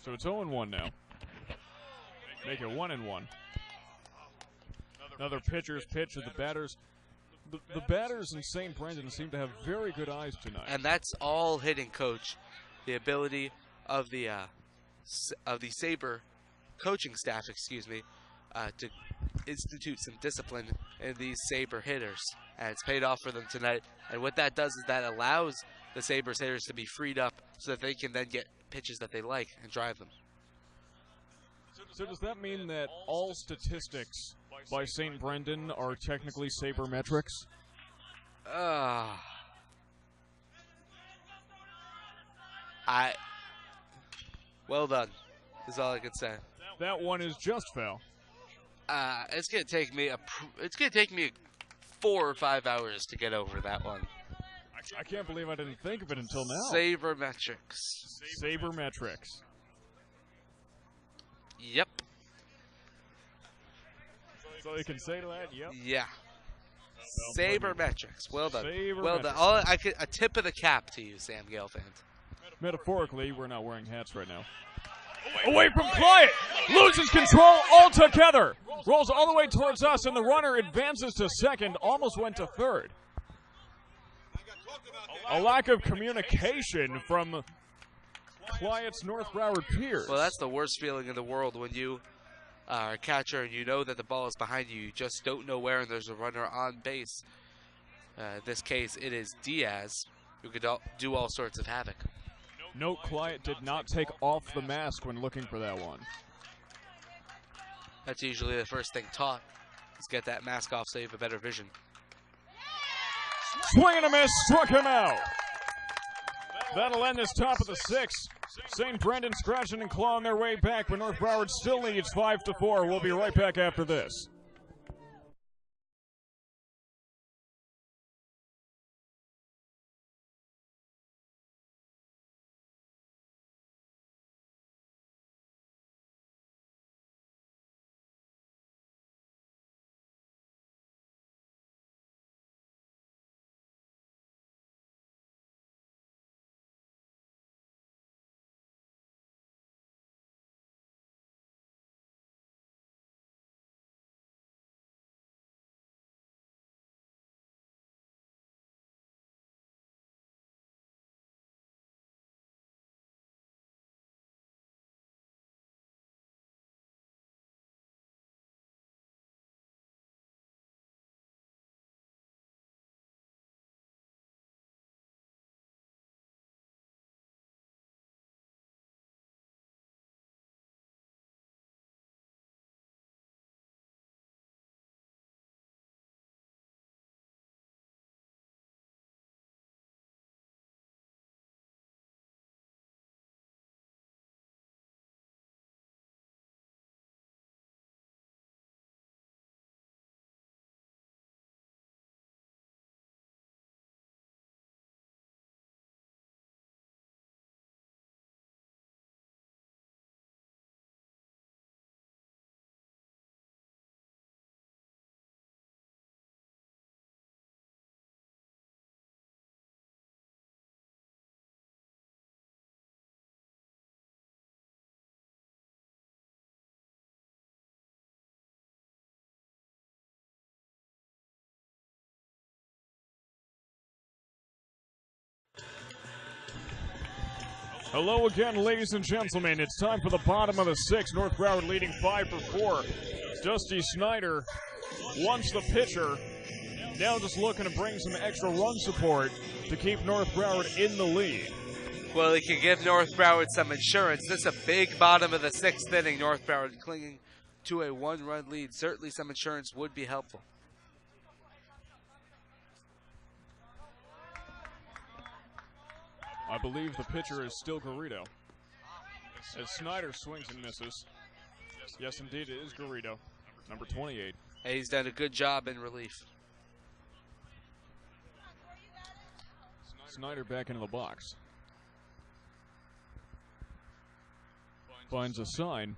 So it's 0-1 now. Make it 1-1. Another pitcher's pitch to the batters. The batters in St. Brendan seem to have very good eyes tonight. And that's all hitting coach. The ability of the Sabre coaching staff, to institute some discipline in these Sabre hitters. And it's paid off for them tonight. And what that does is that allows the Sabres hitters to be freed up so that they can then get pitches that they like and drive them. So does that mean that all statistics by St. Brendan are technically sabermetrics? Well done, is all I can say. That one is just foul. It's gonna take me 4 or 5 hours to get over that one. I can't believe I didn't think of it until now. Sabermetrics. Sabermetrics. Yep. So you can say to that, yep. Yeah. Sabermetrics. Well done. Sabermetrics. Well done. A tip of the cap to you, Sam Gale fans. Metaphorically, we're not wearing hats right now. Away from Clyde! Loses control altogether! Rolls all the way towards us, and the runner advances to second, almost went to third. A lack of communication from Clyde's North Broward peers. Well, that's the worst feeling in the world when you are a catcher and you know that the ball is behind you. You just don't know where, and there's a runner on base. In this case, it is Diaz, who could do all sorts of havoc. Note, Clyde did not take off the mask when looking for that one. That's usually the first thing taught, is get that mask off so you have a better vision. Swing and a miss, struck him out. That'll end this top of the sixth. St. Brendan scratching and clawing their way back, but North Broward still leads 5-4. We'll be right back after this. Hello again, ladies and gentlemen. It's time for the bottom of the sixth. North Broward leading 5-4. Dusty Snyder, once the pitcher, now just looking to bring some extra run support to keep North Broward in the lead. Well, he can give North Broward some insurance. This is a big bottom of the sixth inning. North Broward clinging to a one-run lead. Certainly some insurance would be helpful. I believe the pitcher is still Garrido. As Snyder swings and misses. Yes, indeed, it is Garrido, number 28. And he's done a good job in relief. Snyder back into the box. Finds a sign.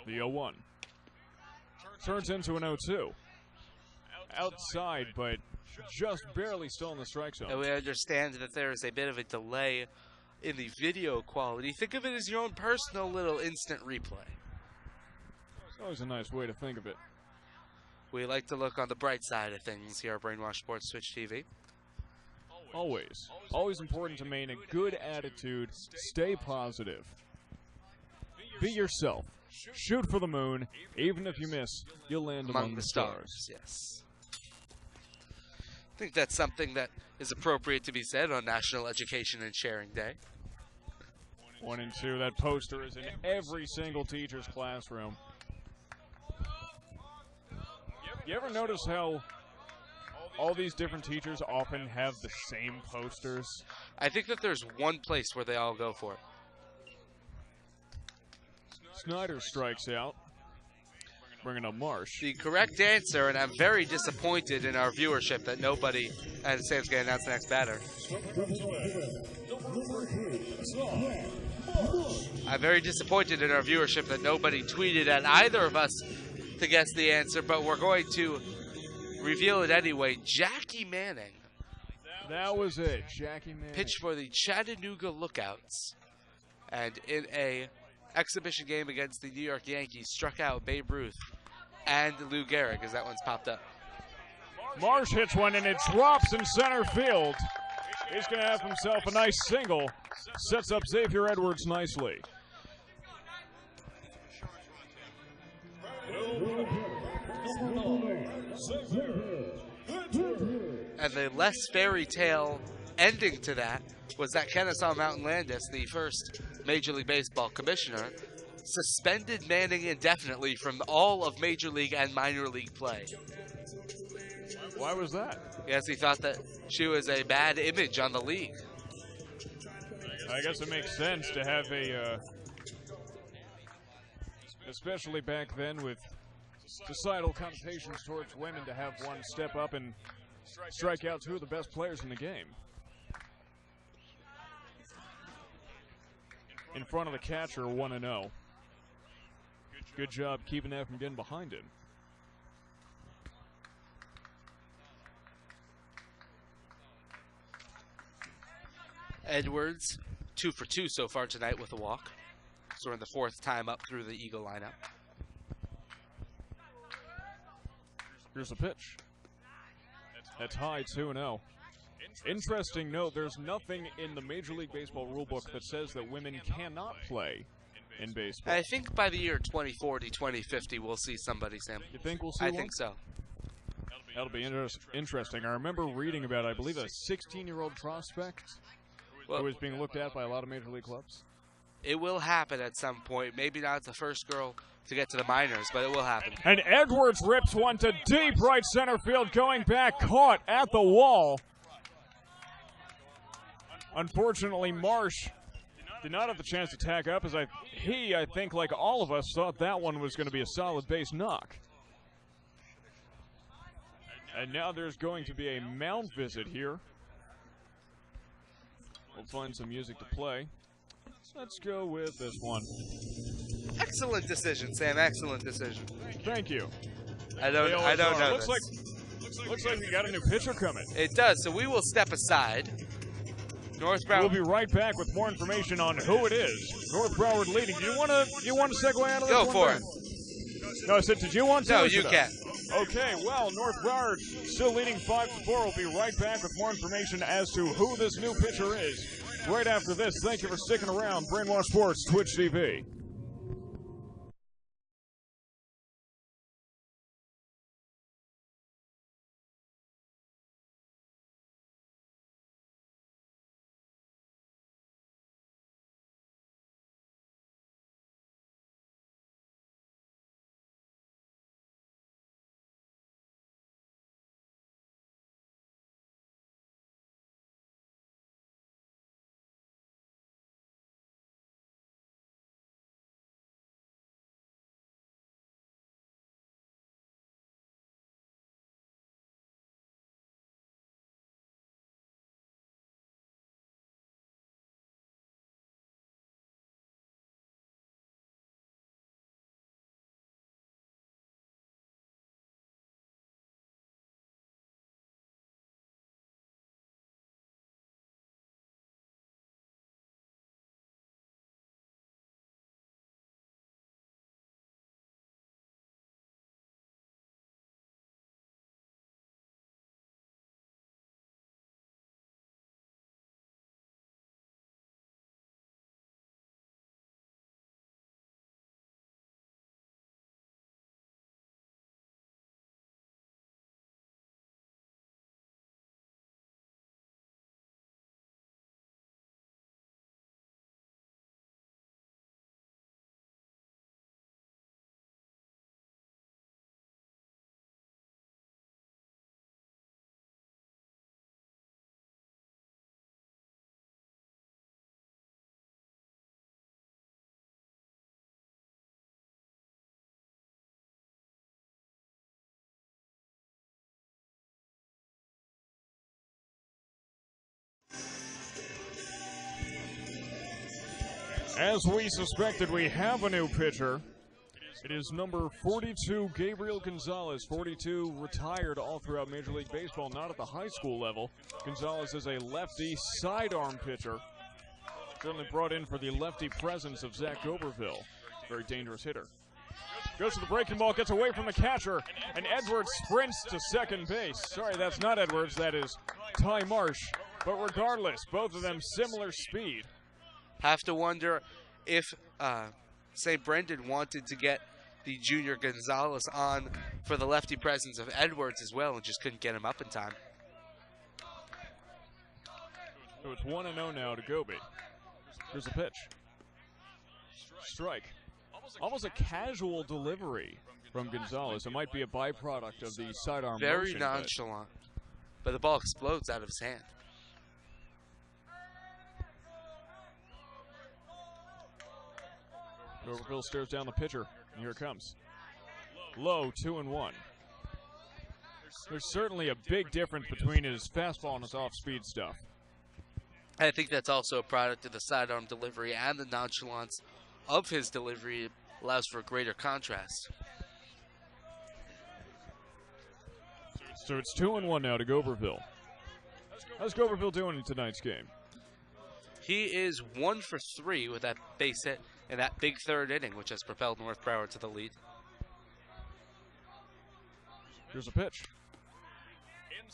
The 0-1. Turns into an 0-2. Outside, but just barely still in the strike zone. And we understand that there is a bit of a delay in the video quality. Think of it as your own personal little instant replay. It's always a nice way to think of it. We like to look on the bright side of things here at Brainwash Sports Twitch TV. Always. Always important to maintain a good attitude. Stay positive. Be yourself. Shoot for the moon. Even if you miss, you'll land among the stars. Yes. I think that's something that is appropriate to be said on National Education and Sharing Day. 1 and 2, that poster is in every single teacher's classroom. You ever notice how all these different teachers often have the same posters? I think that there's one place where they all go for it. Snyder strikes out, bringing up Marsh. The correct answer, and I'm very disappointed in our viewership that nobody, and Sam's going to announce the next batter. I'm very disappointed in our viewership that nobody tweeted at either of us to guess the answer, but we're going to reveal it anyway. Jackie Manning. That was it, Jackie Manning. Pitched for the Chattanooga Lookouts. And in a exhibition game against the New York Yankees, struck out Babe Ruth and Lou Gehrig, as that one's popped up. Marsh hits one, and it drops in center field. He's going to have himself a nice single. Sets up Xavier Edwards nicely. And the less fairy tale ending to that was that Kennesaw Mountain Landis, the first Major League Baseball commissioner, suspended Manning indefinitely from all of Major League and minor league play. Why was that? Yes, he thought that she was a bad image on the league. I guess it makes sense to have a, especially back then with societal connotations towards women, to have one step up and strike out two of the best players in the game. In front of the catcher, 1-0. Good job keeping that from getting behind him. Edwards, 2 for 2 so far tonight with a walk. So we're in the 4th time up through the Eagle lineup. Here's a pitch. That's high, 2-0. Interesting note, there's nothing in the Major League Baseball rulebook that says that women cannot play in baseball. I think by the year 2040, 2050, we'll see somebody, Sam. You think we'll see I one? think so. That'll be interesting. I remember reading about, I believe, a 16-year-old prospect who was being looked at by a lot of Major League clubs. It will happen at some point. Maybe not the first girl to get to the minors, but it will happen. And Edwards rips one to deep right center field, going back, caught at the wall. Unfortunately, Marsh did not have the chance to tag up, as I think, like all of us, thought that one was going to be a solid base knock. And now there's going to be a mound visit here. We'll find some music to play. Let's go with this one. Excellent decision, Sam. Excellent decision. Thank you. I don't know. Looks like we got a new pitcher coming. It does. So we will step aside. North Broward. We'll be right back with more information on who it is. North Broward leading. You want to segue out of this? Go one, for Ben? it. No, I said, did you want to? No, you can. Okay, well, North Broward still leading 5-4. We'll be right back with more information as to who this new pitcher is. Right after this, thank you for sticking around. Brainwash Sports, Twitch TV. As we suspected, we have a new pitcher. It is number 42, Gabriel Gonzalez. 42 retired all throughout Major League Baseball, not at the high school level. Gonzalez is a lefty sidearm pitcher. Certainly brought in for the lefty presence of Zach Goberville. Very dangerous hitter. Goes to the breaking ball, gets away from the catcher, and Edwards sprints to second base. Sorry, that's not Edwards, that is Ty Marsh. But regardless, both of them similar speed. Have to wonder if St. Brendan wanted to get the junior Gonzalez on for the lefty presence of Edwards as well and just couldn't get him up in time. So it's 1-0 now to Goby. Here's a pitch. Strike. Almost a casual delivery from Gonzalez. It might be a byproduct of the sidearm Very motion, nonchalant, but the ball explodes out of his hand. Goberville stares down the pitcher, and here it comes. Low, 2-1. There's certainly a big difference between his fastball and his off-speed stuff. I think that's also a product of the sidearm delivery and the nonchalance of his delivery. It allows for a greater contrast. So it's 2-1 now to Goberville. How's Goberville doing in tonight's game? He is 1 for 3 with that base hit in that big third inning, which has propelled North Broward to the lead. Here's a pitch.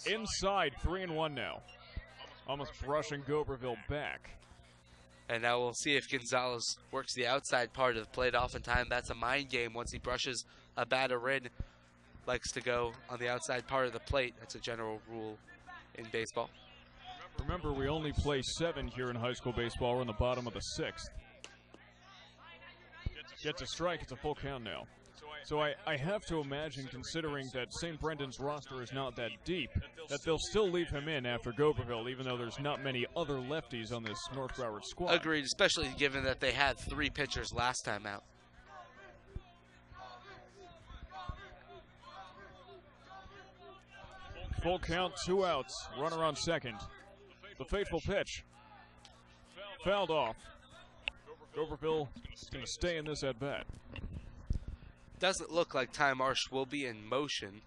Inside, 3-1 now. Almost brushing Goberville back. And now we'll see if Gonzalez works the outside part of the plate. Oftentimes that's a mind game once he brushes a batter in. Likes to go on the outside part of the plate. That's a general rule in baseball. Remember, we only play 7 here in high school baseball. We're in the bottom of the 6th. Gets a strike. It's a full count now. So I have to imagine, considering that St. Brendan's roster is not that deep, that they'll still leave him in after Goberville, even though there's not many other lefties on this North Broward squad. Agreed, especially given that they had 3 pitchers last time out. Full count, 2 outs, runner on second. The fateful pitch. Fouled off. Goberville is going to stay in this at-bat. Doesn't look like Ty Marsh will be in motion.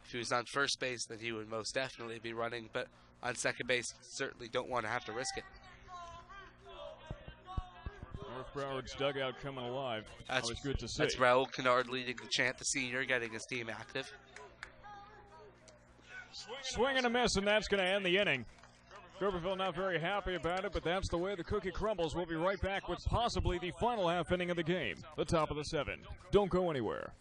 If he was on first base, then he would most definitely be running, but on second base, certainly don't want to have to risk it. North Broward's dugout coming alive. Always good to see. That's Raul Kennard leading the chant, the senior, getting his team active. Swing and a miss, and that's going to end the inning. Goberville not very happy about it, but that's the way the cookie crumbles. We'll be right back with possibly the final half inning of the game, the top of the 7th. Don't go anywhere.